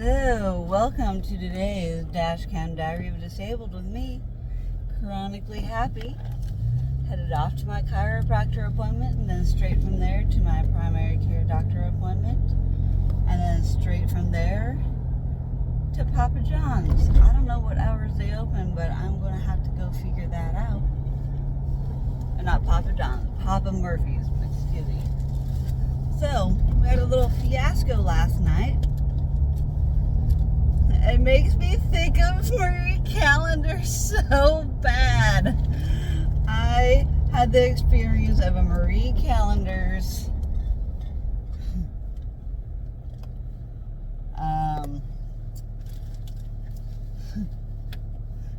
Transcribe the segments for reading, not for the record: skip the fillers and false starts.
Hello, welcome to today's Dashcam Diary of a Disabled with me, Chronically Happy. Headed off to my chiropractor appointment and then straight from there to my primary care doctor appointment. And then straight from there to Papa John's. I don't know what hours they open, but I'm going to have to go figure that out. Not Papa John's, Papa Murphy's, excuse me. So, we had a little fiasco last night. It makes me think of Marie Callender's so bad. I had the experience of a Marie Callender's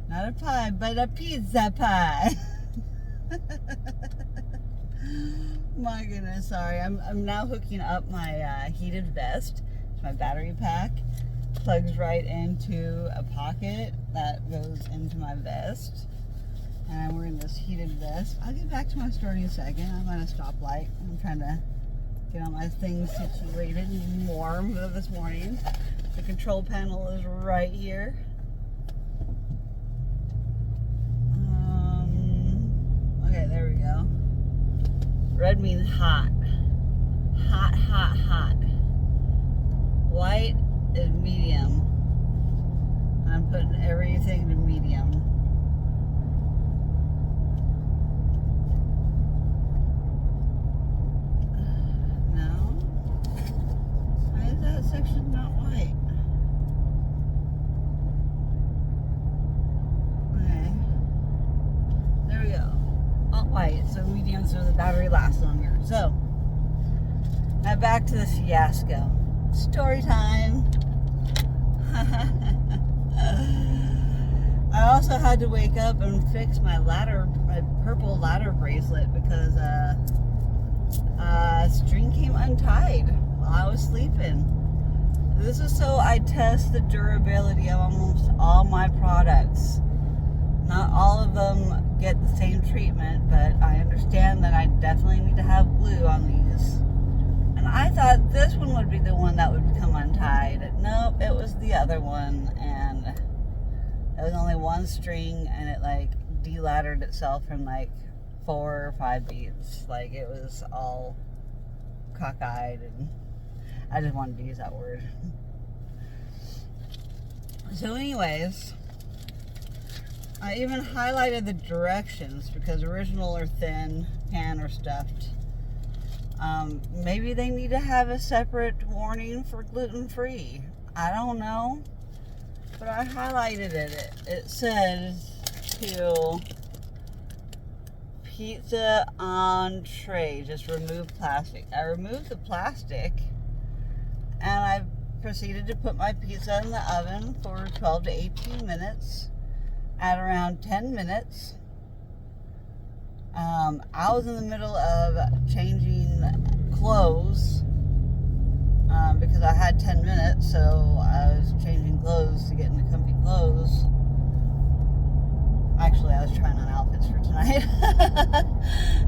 not a pie, but a pizza pie. My goodness, sorry. I'm now hooking up my heated vest to my battery pack. Plugs right into a pocket that goes into my vest. And I'm wearing this heated vest. I'll get back to my story in a second. I'm at a stoplight. I'm trying to get all my things situated and warm this morning. The control panel is right here. Okay, there we go. Red means hot. Hot, hot, hot. White is medium. I'm putting everything to medium. No? Why is that section not white? Okay. There we go. All white, so medium so the battery lasts longer. So, now back to the fiasco. Story time. I also had to wake up and fix my purple ladder bracelet because string came untied while I was sleeping. This is so I test the durability of almost all my products. Not all of them get the same treatment, but I understand that I definitely need to have glue on these. And I thought this one would be the one that would come untied. Nope, it was the other one, and it was only one string, and it like deladdered itself from like 4 or 5 beads. Like it was all cockeyed, and I just wanted to use that word. So anyways, I even highlighted the directions because original or thin, pan or stuffed. Maybe they need to have a separate warning for gluten-free. I don't know. But I highlighted it. It says to pizza on tray, just remove plastic. I removed the plastic and I proceeded to put my pizza in the oven for 12 to 18 minutes. At around 10 minutes, I was in the middle of changing clothes because I had 10 minutes, so I was changing clothes to get into comfy clothes. Actually, I was trying on outfits for tonight.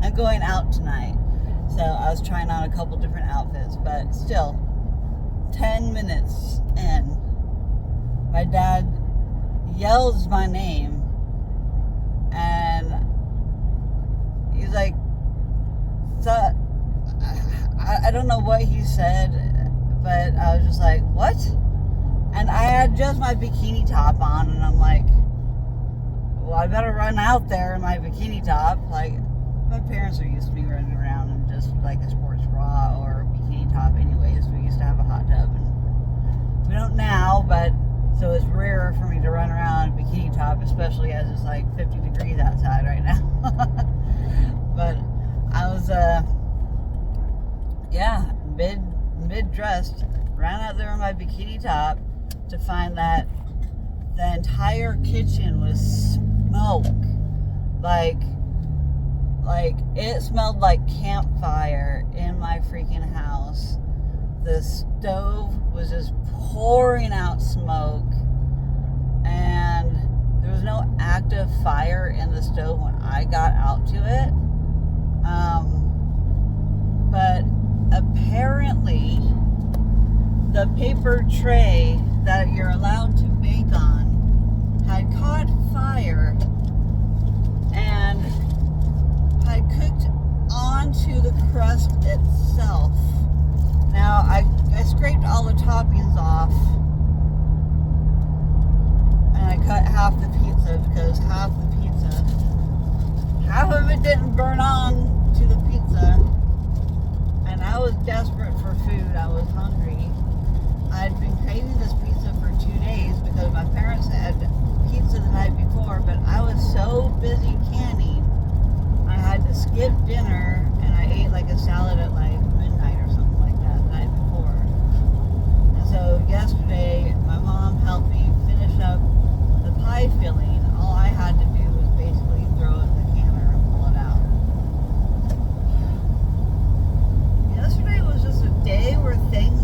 I'm going out tonight, so I was trying on a couple different outfits, but still, 10 minutes in, my dad yells my name, and he's like, so, I don't know what he said, but I was just like, what? And I had just my bikini top on, and I'm like, well, I better run out there in my bikini top. Like, my parents are used to me running around in just like a sports bra or bikini top anyways. We used to have a hot tub, and we don't now, but so it's rarer for me to run around in a bikini top, especially as it's like 50 degrees outside right now. But I was, mid-dressed, ran out there in my bikini top to find that the entire kitchen was smoke. Like it smelled like campfire in my freaking house. The stove was just pouring out smoke, and there was no active fire in the stove when I got out to it. But apparently the paper tray that you're allowed to bake on had caught fire and had cooked onto the crust itself. Now, I scraped all the toppings off and I cut half the pizza because half of it didn't burn on to the pizza. And I was desperate for food. I was hungry. I'd been craving this pizza for 2 days because my parents had pizza the night before, but I was so busy canning, I had to skip dinner, and I ate like a salad at like midnight or something like that the night before. And so yesterday, my mom helped me finish up the pie filling. All I had to do was basically throw it in the canner and pull it out. Yesterday was just a day where things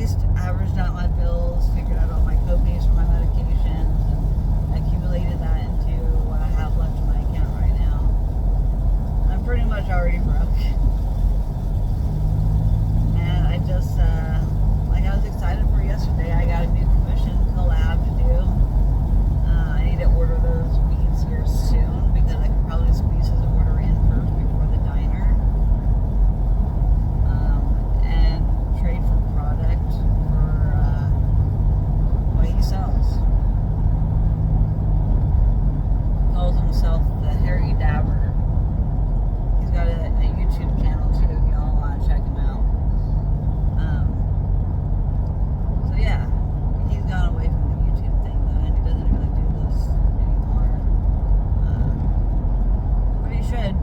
least averaged out my bills, figured out all my co-pays for my medications, and accumulated that into what I have left in my account right now. I'm pretty much already broke. And I just, I was excited for yesterday. I got a new commission collab to do. I need to order those beads here soon because I could probably squeeze his order in first before the diner. And trade for product for what he sells. Calls himself the Harry Dabber. He's got a YouTube channel too if y'all want to check him out. So yeah, he's gone away from the YouTube thing though, and he doesn't really do this anymore. But he should.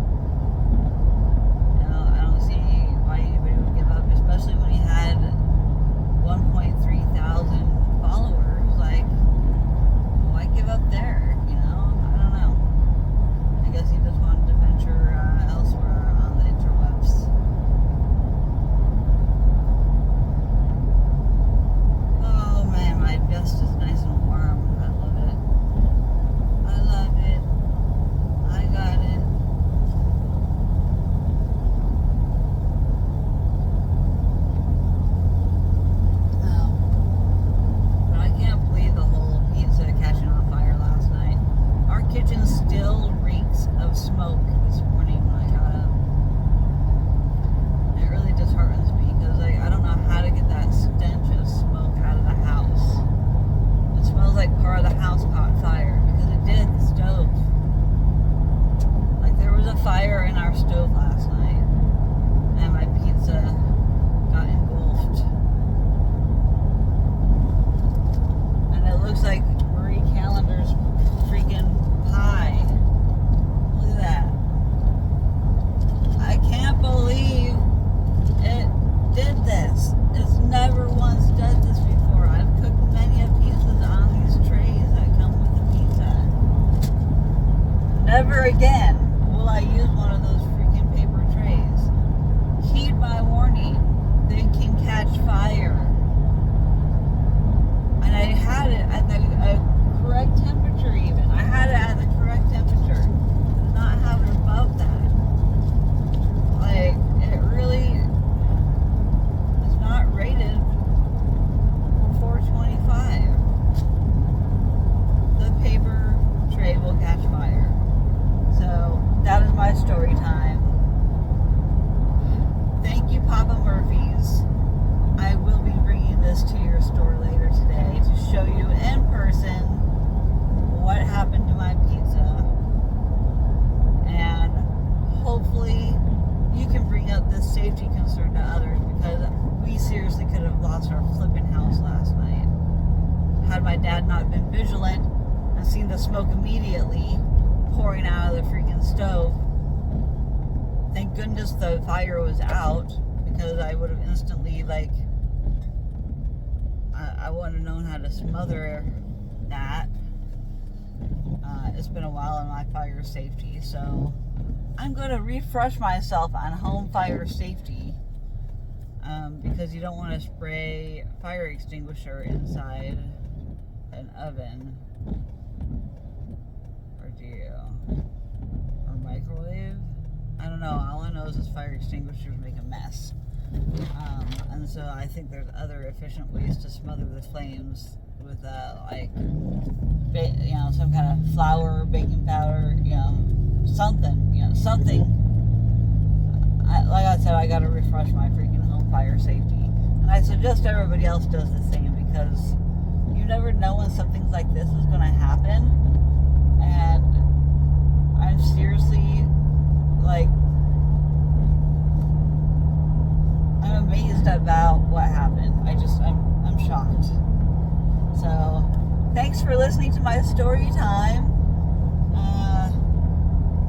You know, I don't see why anybody would give up, especially when he had 1.3 thousand followers. Like, why give up there? You know, I don't know. I guess he just wanted to venture elsewhere on the interwebs. Oh man, my vest is nice and warm. I love it. I love it. I got it. But I can't believe the whole pizza catching on fire last night. Our kitchen still reeks of smoke this morning when I got up. It really disheartens me because I don't know how to get that stench of smoke out of the house. It smells like part of the house caught fire because it did, the stove. Like there was a fire in our stove last night and my pizza got engulfed. And it looks like Marie Callender's freaking pie. Look at that. I can't believe it did this. It's never once done this before. I've cooked many of pizzas on these trays that come with the pizza. Never again will I use one of those freaking paper trays. Heed my warning. They can catch fire. And I had it at the correct temperature even. I had it at the correct temperature. I did not have it above that. Like, it really is not rated for 425. The paper tray will catch fire. So, that is my story time. Thank you, Papa Murphy's. I will be bringing this to your store later today to show you in person what happened to my pizza. And hopefully you can bring up this safety concern to others because we seriously could have lost our flipping house last night. Had my dad not been vigilant and seen the smoke immediately pouring out of the freaking stove. Thank goodness the fire was out because I would have instantly, like, I wouldn't have known how to smother that. It's been a while on my fire safety, so I'm going to refresh myself on home fire safety because you don't want to spray fire extinguisher inside an oven, or do you? Or microwave? I don't know. All I know is fire extinguishers make a mess. And so I think there's other efficient ways to smother the flames with like, you know, some kind of flour, baking powder, you know, something. Like I said, I got to refresh my freaking home fire safety, and I suggest everybody else does the same because you never know when something like this is going to happen. And I'm seriously, like, I'm amazed about what happened. I'm shocked. So, thanks for listening to my story time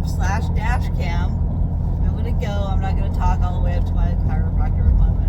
/Dashcam. I'm going to go. I'm not going to talk all the way up to my chiropractor appointment.